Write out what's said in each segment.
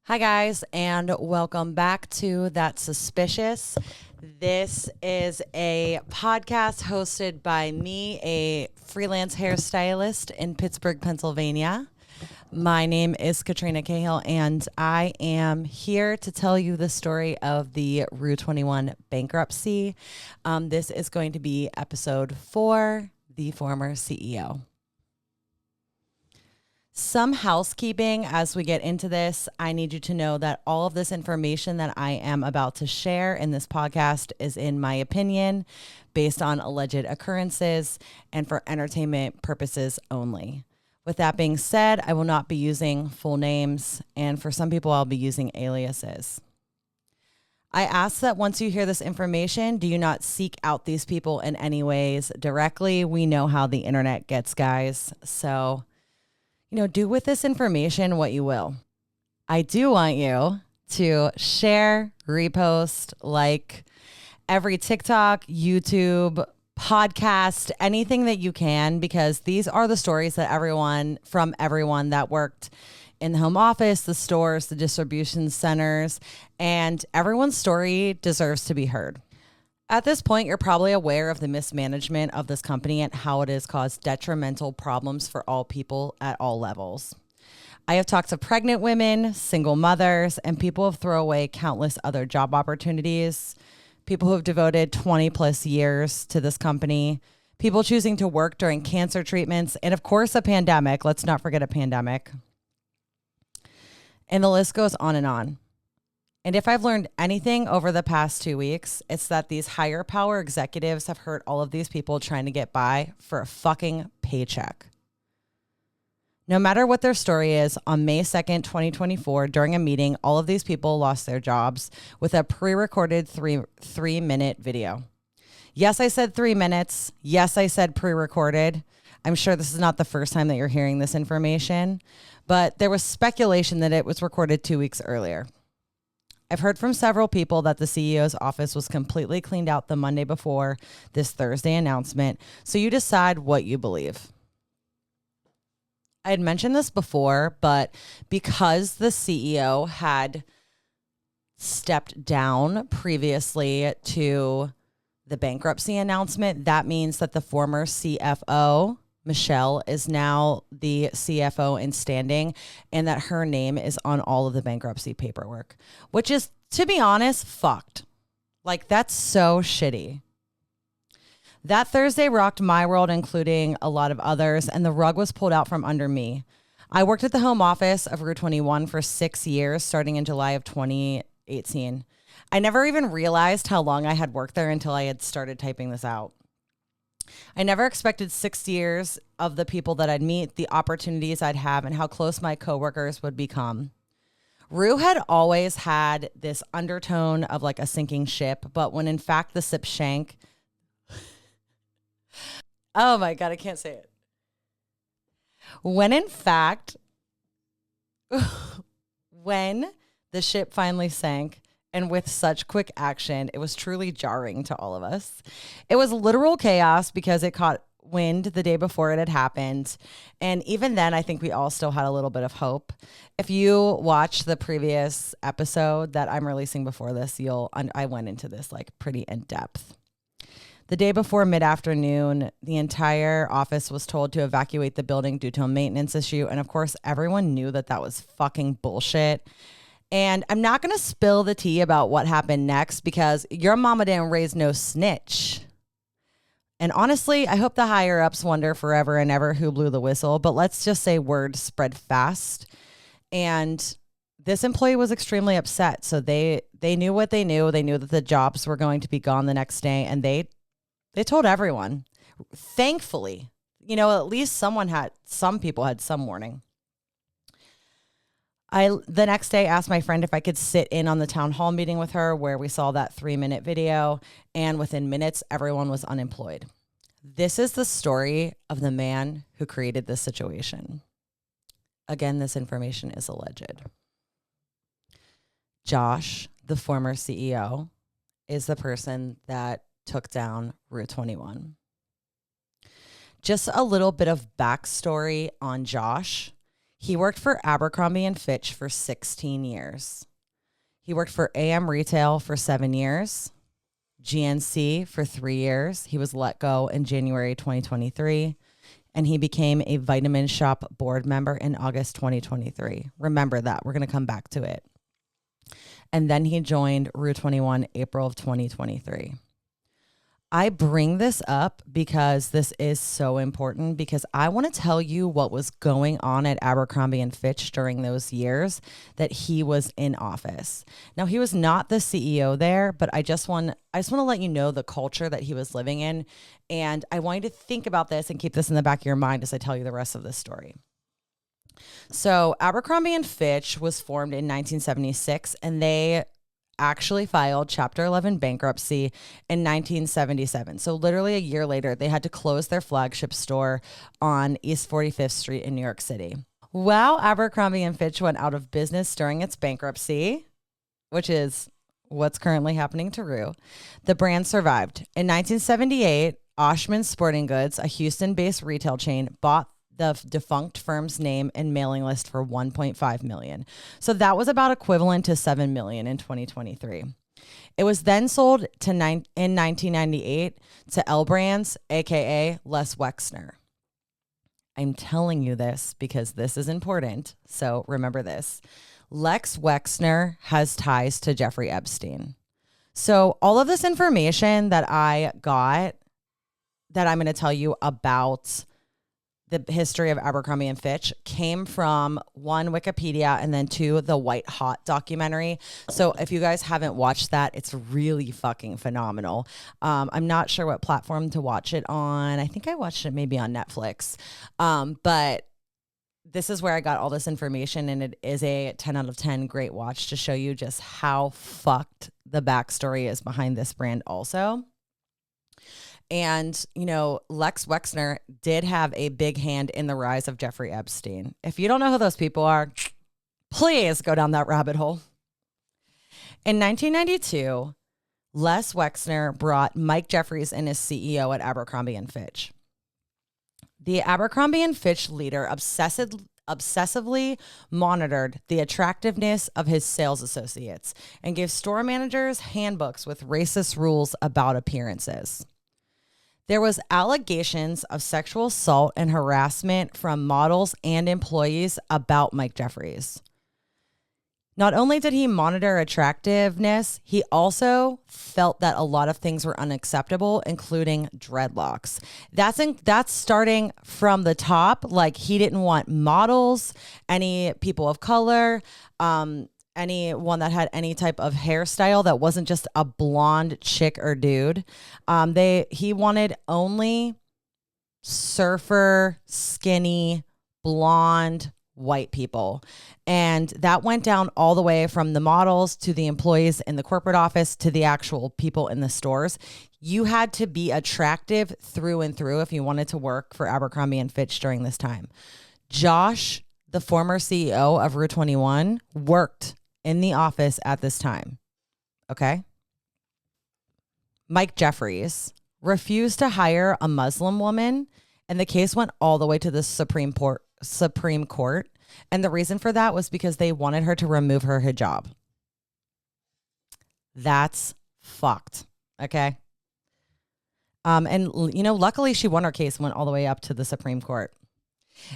Hi, guys, and welcome back to That's Suspicious. This is a podcast hosted by me, a freelance hairstylist in Pittsburgh, Pennsylvania. My name is Katrina Cahill, and I am here to tell you the story of the Rue 21 bankruptcy. This is going to be episode 4, The Former CEO. Some housekeeping as we get into this. I need you to know that all of this information that I am about to share in this podcast is, in my opinion, based on alleged occurrences and for entertainment purposes only. With that being said, I will not be using full names, and for some people, I'll be using aliases. I ask that once you hear this information, do you not seek out these people in any ways directly. We know how the internet gets, guys. So do with this information what you will. I do want you to share, repost, like every TikTok, YouTube, podcast, anything that you can, because these are the stories that everyone that worked in the home office, the stores, the distribution centers, and everyone's story deserves to be heard. At this point, you're probably aware of the mismanagement of this company and how it has caused detrimental problems for all people at all levels. I have talked to pregnant women, single mothers, and people who have thrown away countless other job opportunities, people who have devoted 20 plus years to this company, people choosing to work during cancer treatments, and of course, a pandemic. Let's not forget a pandemic. And the list goes on and on. And if I've learned anything over the past 2 weeks, it's that these higher power executives have hurt all of these people trying to get by for a fucking paycheck. No matter what their story is, on May 2nd, 2024, during a meeting, all of these people lost their jobs with a pre-recorded three-minute video. Yes, I said 3 minutes. Yes, I said pre-recorded. I'm sure this is not the first time that you're hearing this information, but there was speculation that it was recorded 2 weeks earlier. I've heard from several people that the CEO's office was completely cleaned out the Monday before this Thursday announcement, so you decide what you believe. I had mentioned this before, but because the CEO had stepped down previously to the bankruptcy announcement, that means that the former CFO, Michelle, is now the CFO in standing, and that her name is on all of the bankruptcy paperwork, which is, to be honest, fucked. Like, that's so shitty. That Thursday rocked my world, including a lot of others, and the rug was pulled out from under me. I worked at the home office of Rue 21 for 6 years, starting in July of 2018. I never even realized how long I had worked there until I had started typing this out. I never expected 6 years of the people that I'd meet, the opportunities I'd have, and how close my coworkers would become. Rue had always had this undertone of like a sinking ship, but when in fact the ship sank, oh my God, I can't say it. When in fact, when the ship finally sank, and with such quick action, it was truly jarring to all of us. It was literal chaos because it caught wind the day before it had happened. And even then, I think we all still had a little bit of hope. If you watch the previous episode that I'm releasing before this, I went into this like pretty in depth. The day before mid-afternoon, the entire office was told to evacuate the building due to a maintenance issue. And of course, everyone knew that that was fucking bullshit. And I'm not going to spill the tea about what happened next because your mama didn't raise no snitch. And honestly, I hope the higher ups wonder forever and ever who blew the whistle. But let's just say word spread fast. And this employee was extremely upset. So they knew what they knew. They knew that the jobs were going to be gone the next day. And they told everyone. Thankfully, at least some people had some warning. The next day asked my friend if I could sit in on the town hall meeting with her where we saw that 3-minute video, and within minutes, everyone was unemployed. This is the story of the man who created this situation. Again, this information is alleged. Josh, the former CEO, is the person that took down Rue 21. Just a little bit of backstory on Josh. He worked for Abercrombie and Fitch for 16 years. He worked for AM Retail for 7 years, GNC for 3 years. He was let go in January 2023, and he became a Vitamin Shop board member in August 2023. Remember that. We're going to come back to it. And then he joined Rue 21 April of 2023. I bring this up because this is so important, because I want to tell you what was going on at Abercrombie and Fitch during those years that he was in office. Now, he was not the CEO there, but I just want to let you know the culture that he was living in. And I want you to think about this and keep this in the back of your mind as I tell you the rest of this story. So Abercrombie and Fitch was formed in 1976, and they actually filed Chapter 11 bankruptcy in 1977. So literally a year later, they had to close their flagship store on East 45th Street in New York City. While Abercrombie and Fitch went out of business during its bankruptcy, which is what's currently happening to Rue, the brand survived. In 1978, Oshman Sporting Goods, a Houston-based retail chain, bought the defunct firm's name and mailing list for $1.5 million. So that was about equivalent to $7 million in 2023. It was then sold in 1998 to L Brands, aka Les Wexner. I'm telling you this because this is important. So remember this. Lex Wexner has ties to Jeffrey Epstein. So all of this information that I got that I'm going to tell you about the history of Abercrombie and Fitch came from one, Wikipedia, and then two, the White Hot documentary. So if you guys haven't watched that, it's really fucking phenomenal. I'm not sure what platform to watch it on. I think I watched it maybe on Netflix. But this is where I got all this information, and it is a 10 out of 10 great watch to show you just how fucked the backstory is behind this brand also. And, you know, Lex Wexner did have a big hand in the rise of Jeffrey Epstein. If you don't know who those people are, please go down that rabbit hole. In 1992, Les Wexner brought Mike Jeffries in as CEO at Abercrombie and Fitch. The Abercrombie and Fitch leader obsessively monitored the attractiveness of his sales associates and gave store managers handbooks with racist rules about appearances. There was allegations of sexual assault and harassment from models and employees about Mike Jeffries. Not only did he monitor attractiveness, he also felt that a lot of things were unacceptable, including dreadlocks. That's starting from the top. Like, he didn't want models, any people of color, anyone that had any type of hairstyle that wasn't just a blonde chick or dude. He wanted only surfer, skinny, blonde, white people. And that went down all the way from the models to the employees in the corporate office to the actual people in the stores. You had to be attractive through and through if you wanted to work for Abercrombie and Fitch during this time. Josh, the former CEO of Rue 21, worked in the office at this time. Okay. Mike Jeffries refused to hire a Muslim woman, and the case went all the way to the Supreme Court. And the reason for that was because they wanted her to remove her hijab. That's fucked. Okay. And you know, luckily she won her case, went all the way up to the Supreme Court.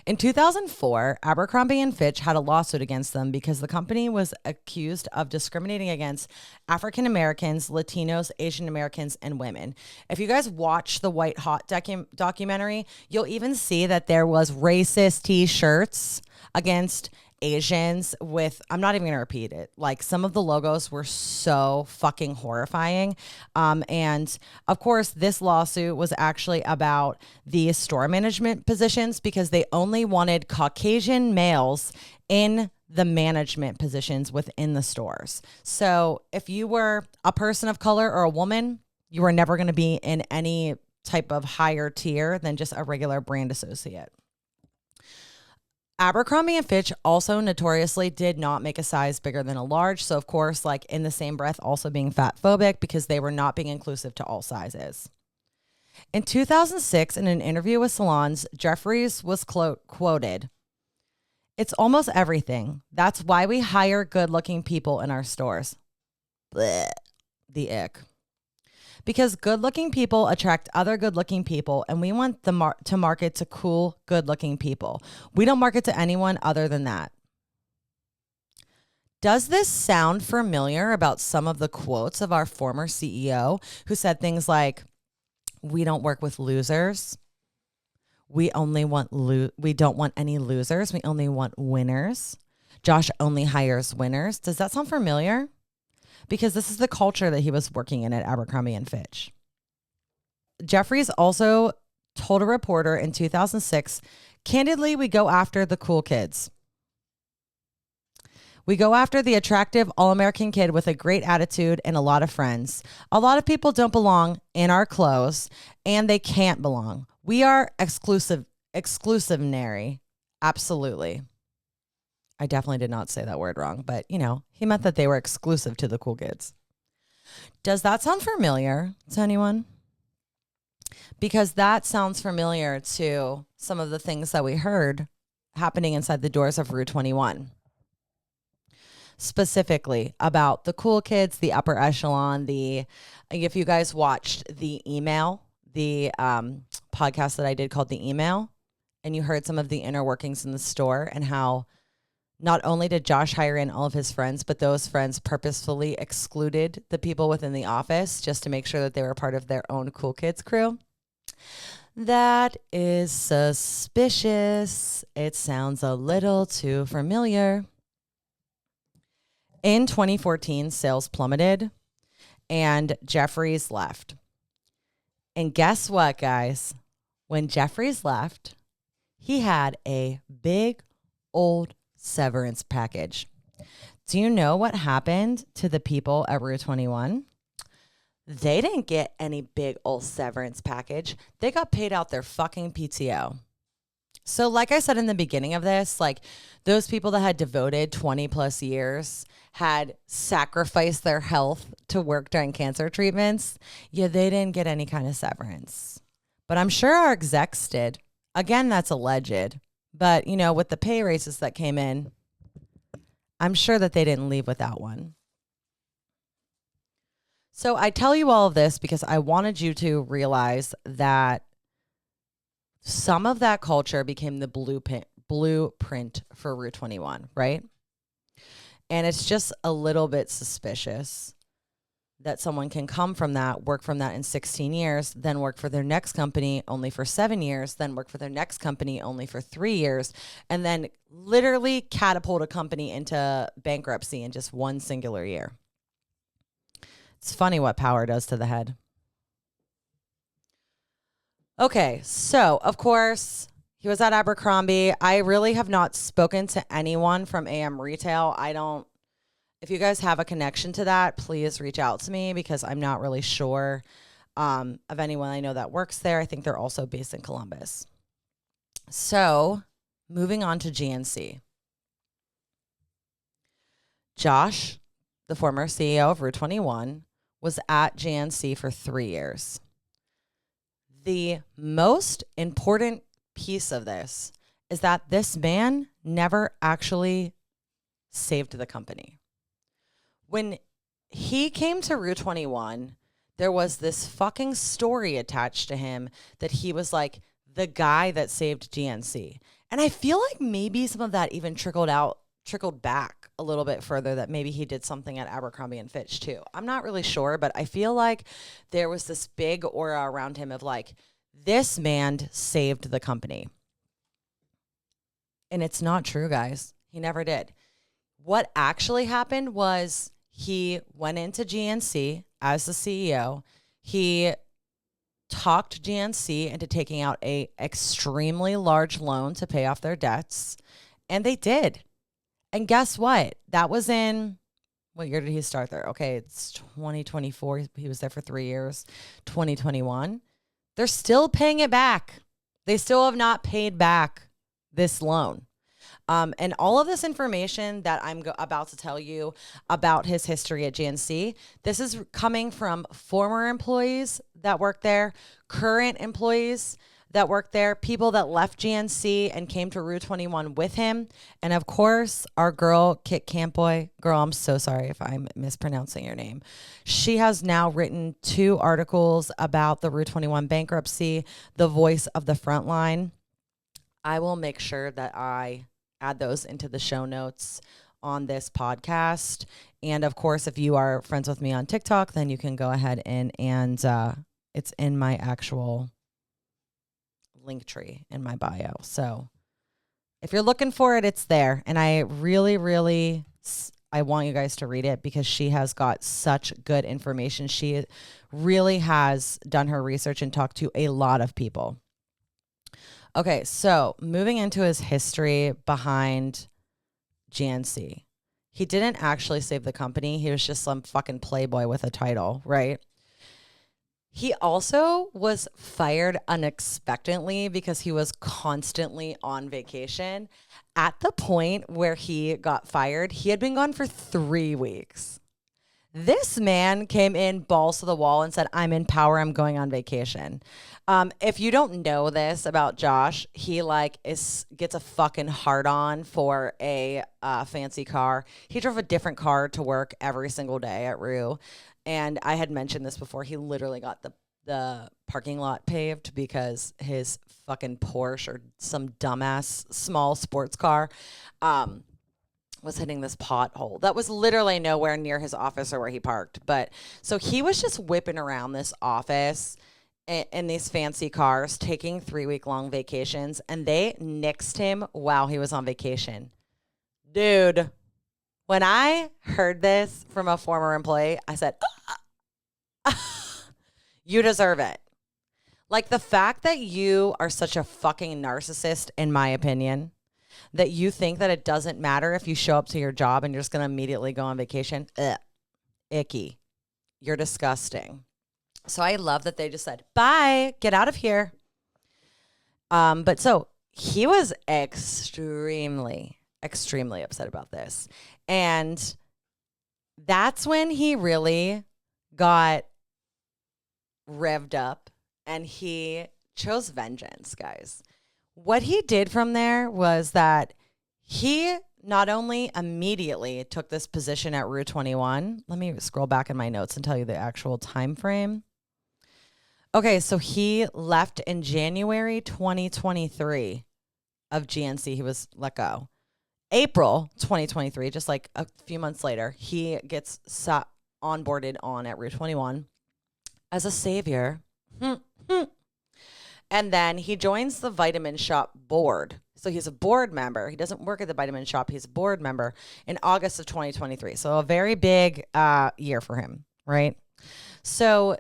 In 2004, Abercrombie and Fitch had a lawsuit against them because the company was accused of discriminating against African Americans, Latinos, Asian Americans, and women. If you guys watch the White Hot documentary, you'll even see that there was racist t-shirts against Asians with, I'm not even going to repeat it. Like, some of the logos were so fucking horrifying. And of course, this lawsuit was actually about the store management positions because they only wanted Caucasian males in the management positions within the stores. So if you were a person of color or a woman, you were never going to be in any type of higher tier than just a regular brand associate. Abercrombie and Fitch also notoriously did not make a size bigger than a large. So of course, like, in the same breath, also being fat phobic because they were not being inclusive to all sizes. In 2006, in an interview with Salons, Jeffries was quoted, It's almost everything. That's why we hire good-looking people in our stores. Blech. The ick. Because good-looking people attract other good-looking people, and we want to market to cool, good-looking people. We don't market to anyone other than that. Does this sound familiar about some of the quotes of our former CEO who said things like, "We don't work with losers. We don't want any losers. We only want winners. Josh only hires winners." Does that sound familiar? Because this is the culture that he was working in at Abercrombie and Fitch. Jeffries also told a reporter in 2006, "Candidly, we go after the cool kids. We go after the attractive all-American kid with a great attitude and a lot of friends. A lot of people don't belong in our clothes, and they can't belong. We are exclusionary." Absolutely. I definitely did not say that word wrong, but he meant that they were exclusive to the cool kids. Does that sound familiar to anyone? Because that sounds familiar to some of the things that we heard happening inside the doors of Rue 21. Specifically about the cool kids, the upper echelon, if you guys watched the email, the podcast that I did called The Email, and you heard some of the inner workings in the store and how not only did Josh hire in all of his friends, but those friends purposefully excluded the people within the office just to make sure that they were part of their own cool kids crew. That is suspicious. It sounds a little too familiar. In 2014, sales plummeted and Jeffries left. And guess what, guys? When Jeffries left, he had a big old severance package. Do you know what happened to the people at Rue 21? They didn't get any big old severance package. They got paid out their fucking PTO. So like I said in the beginning of this, like those people that had devoted 20 plus years, had sacrificed their health to work during cancer treatments, they didn't get any kind of severance. But I'm sure our execs did. Again, that's alleged. But, with the pay raises that came in, I'm sure that they didn't leave without one. So I tell you all of this because I wanted you to realize that some of that culture became the blueprint for Rue 21, right? And it's just a little bit suspicious that someone can come from that, work from that in 16 years, then work for their next company only for 7 years, then work for their next company only for 3 years, and then literally catapult a company into bankruptcy in just one singular year. It's funny what power does to the head. Okay, so of course, he was at Abercrombie. I really have not spoken to anyone from AM Retail. If you guys have a connection to that, please reach out to me because I'm not really sure of anyone I know that works there. I think they're also based in Columbus. So moving on to GNC. Josh, the former CEO of Rue 21, was at GNC for 3 years. The most important piece of this is that this man never actually saved the company. When he came to Rue 21, there was this fucking story attached to him that he was like the guy that saved GNC. And I feel like maybe some of that even trickled back a little bit further, that maybe he did something at Abercrombie and Fitch too. I'm not really sure, but I feel like there was this big aura around him of like, this man saved the company. And it's not true, guys. He never did. What actually happened was he went into GNC as the CEO. He talked GNC into taking out a extremely large loan to pay off their debts. And they did. And guess what? That was in, what year did he start there? Okay, it's 2024. He was there for 3 years. 2021. They're still paying it back. They still have not paid back this loan. And all of this information that I'm about to tell you about his history at GNC, this is coming from former employees that work there, current employees that worked there, people that left GNC and came to Rue 21 with him, and of course, our girl, Kit Campoy. Girl, I'm so sorry if I'm mispronouncing your name. She has now written 2 articles about the Rue 21 bankruptcy, the voice of the frontline. I will make sure that I add those into the show notes on this podcast. And of course, if you are friends with me on TikTok, then you can go ahead and it's in my actual link tree in my bio. So if you're looking for it, it's there. And I really, I want you guys to read it because she has got such good information. She really has done her research and talked to a lot of people. Okay, so moving into his history behind GNC. He didn't actually save the company. He was just some fucking playboy with a title, right? He also was fired unexpectedly because he was constantly on vacation. At the point where he got fired, he had been gone for 3 weeks. This man came in balls to the wall and said, I'm in power. I'm going on vacation. If you don't know this about Josh, he gets a fucking hard on for a fancy car. He drove a different car to work every single day at Rue. And I had mentioned this before. He literally got the parking lot paved because his fucking Porsche or some dumbass small sports car was hitting this pothole that was literally nowhere near his office or where he parked. But so he was just whipping around this office in these fancy cars, taking 3-week-long vacations, and they nixed him while he was on vacation. Dude, when I heard this from a former employee, I said, you deserve it. Like, the fact that you are such a fucking narcissist, in my opinion, that you think that it doesn't matter if you show up to your job and you're just going to immediately go on vacation. Icky. You're disgusting. So I love that they just said, bye, get out of here. But so he was extremely upset about this. And that's when he really got revved up and he chose vengeance, guys. What he did from there was that he not only immediately took this position at Rue 21. Let me scroll back in my notes and tell you the actual time frame. Okay, so he left in January 2023 of GNC. He was let go. April 2023, just like a few months later, he gets onboarded on at Rue 21 as a savior. And then he joins the Vitamin Shop board. So he's a board member. He doesn't work at the Vitamin Shop. He's a board member in August of 2023. So a very big year for him, right? So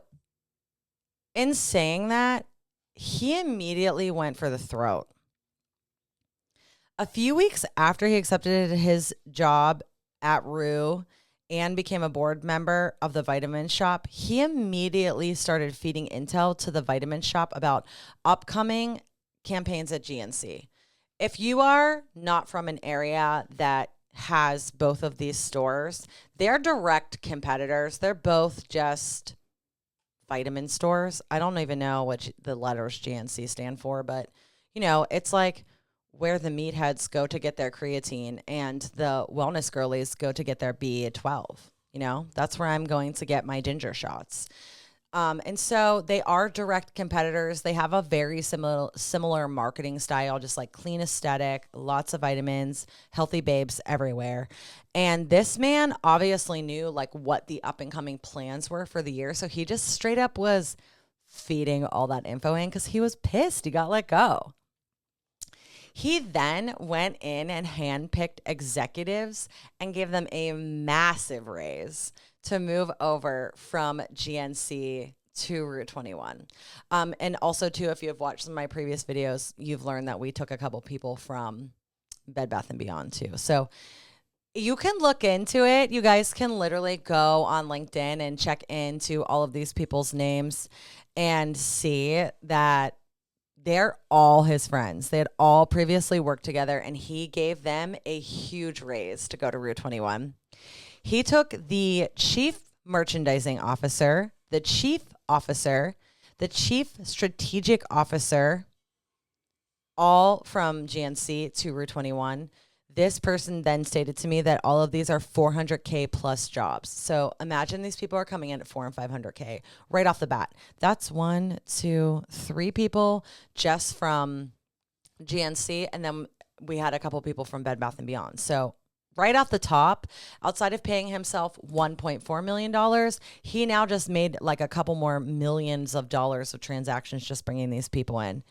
in saying that, he immediately went for the throat. A few weeks after he accepted his job at Rue and became a board member of the Vitamin Shop, he immediately started feeding intel to the Vitamin Shop about upcoming campaigns at GNC. If you are not from an area that has both of these stores, they're direct competitors. They're both just vitamin stores. I don't even know what the letters GNC stand for, but, you know, it's like where the meatheads go to get their creatine and the wellness girlies go to get their B12. You know, that's where I'm going to get my ginger shots. And so they are direct competitors. They have a very similar marketing style, just like clean aesthetic, lots of vitamins, healthy babes everywhere. And this man obviously knew like what the up and coming plans were for the year. So he just straight up was feeding all that info in because he was pissed he got let go. He then went in and handpicked executives and gave them a massive raise to move over from GNC to Route 21. And also, too, if you have watched some of my previous videos, you've learned that we took a couple people from Bed Bath & Beyond, too. So you can look into it. You guys can literally go on LinkedIn and check into all of these people's names and see that they're all his friends. They had all previously worked together, and he gave them a huge raise to go to Route 21. He took the chief merchandising officer, the chief officer, the chief strategic officer, all from GNC to Rue 21. This person then stated to me that all of these are 400K plus jobs. So imagine these people are coming in at 400 and 500K right off the bat. That's 1, 2, 3 people just from GNC. And then we had a couple people from Bed Bath & Beyond. So right off the top, outside of paying himself $1.4 million, he now just made like a couple more millions of dollars of transactions just bringing these people in.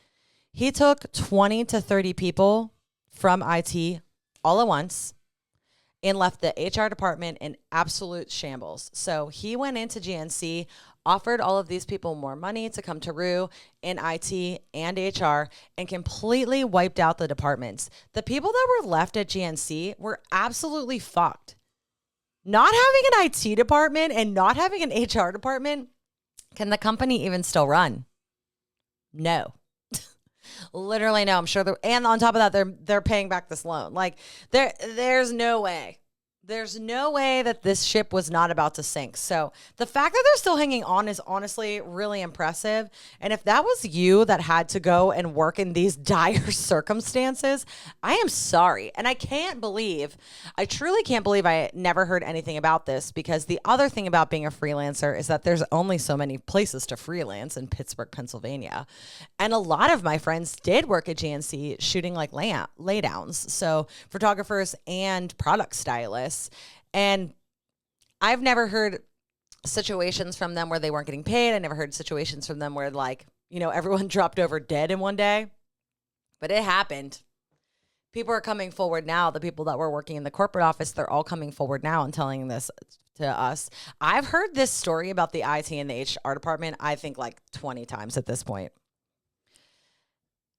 He took 20 to 30 people from IT all at once and left the HR department in absolute shambles. So he went into GNC, offered all of these people more money to come to Rue in IT and HR, and completely wiped out the departments. The people that were left at GNC were absolutely fucked. Not having an IT department and not having an HR department, can the company even still run? No. Literally no. I'm sure and on top of that, they're paying back this loan. Like there's no way. There's no way that this ship was not about to sink. So the fact that they're still hanging on is honestly really impressive. And if that was you that had to go and work in these dire circumstances, I am sorry. And I truly can't believe I never heard anything about this, because the other thing about being a freelancer is that there's only so many places to freelance in Pittsburgh, Pennsylvania. And a lot of my friends did work at GNC shooting like laydowns. So photographers and product stylists. And I've never heard situations from them where they weren't getting paid. I never heard situations from them where, like, everyone dropped over dead in one day. But it happened. People are coming forward now. The people that were working in the corporate office, they're all coming forward now and telling this to us. I've heard this story about the IT and the HR department, I think, like 20 times at this point.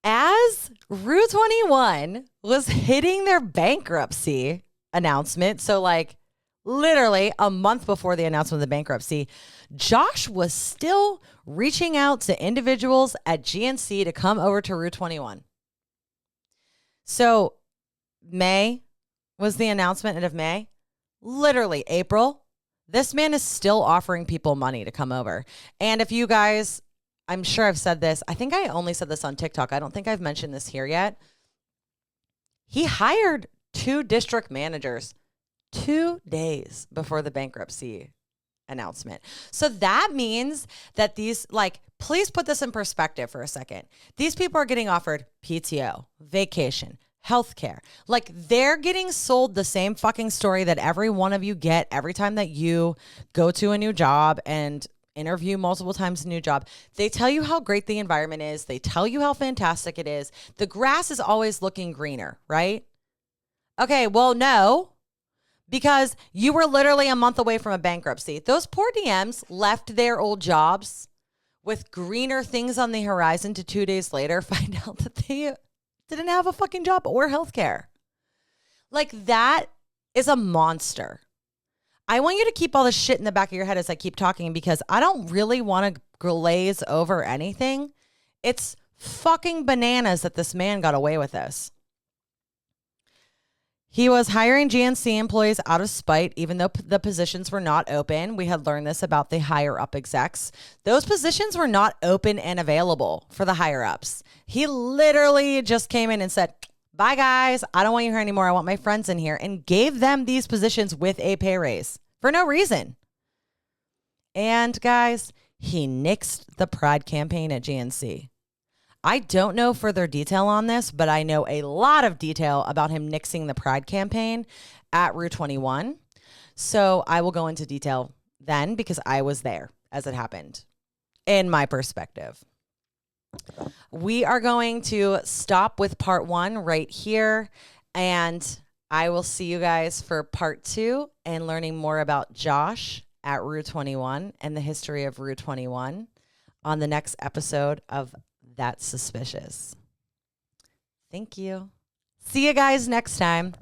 As Rue 21 was hitting their bankruptcy announcement, so like literally a month before the announcement of the bankruptcy, Josh was still reaching out to individuals at GNC to come over to Rue 21. So May was the announcement, end of May. Literally April, this man is still offering people money to come over. And if you guys, I'm sure I've said this, I think I only said this on TikTok, I don't think I've mentioned this here yet. He hired 2 district managers 2 days before the bankruptcy announcement. So that means that these, like, please put this in perspective for a second. These people are getting offered PTO, vacation, healthcare. Like, they're getting sold the same fucking story that every one of you get every time that you go to a new job and interview multiple times a new job. They tell you how great the environment is. They tell you how fantastic it is. The grass is always looking greener, right? Okay, well, no, because you were literally a month away from a bankruptcy. Those poor DMs left their old jobs with greener things on the horizon to 2 days later find out that they didn't have a fucking job or healthcare. Like, that is a monster. I want you to keep all this shit in the back of your head as I keep talking, because I don't really want to glaze over anything. It's fucking bananas that this man got away with this. He was hiring GNC employees out of spite, even though the positions were not open. We had learned this about the higher up execs. Those positions were not open and available for the higher ups. He literally just came in and said, bye guys, I don't want you here anymore. I want my friends in here, and gave them these positions with a pay raise for no reason. And guys, he nixed the Pride campaign at GNC. I don't know further detail on this, but I know a lot of detail about him nixing the Pride campaign at Rue 21. So I will go into detail then, because I was there as it happened, in my perspective. We are going to stop with part 1 right here, and I will see you guys for part 2 and learning more about Josh at Rue 21 and the history of Rue 21 on the next episode of That's Suspicious. Thank you. See you guys next time.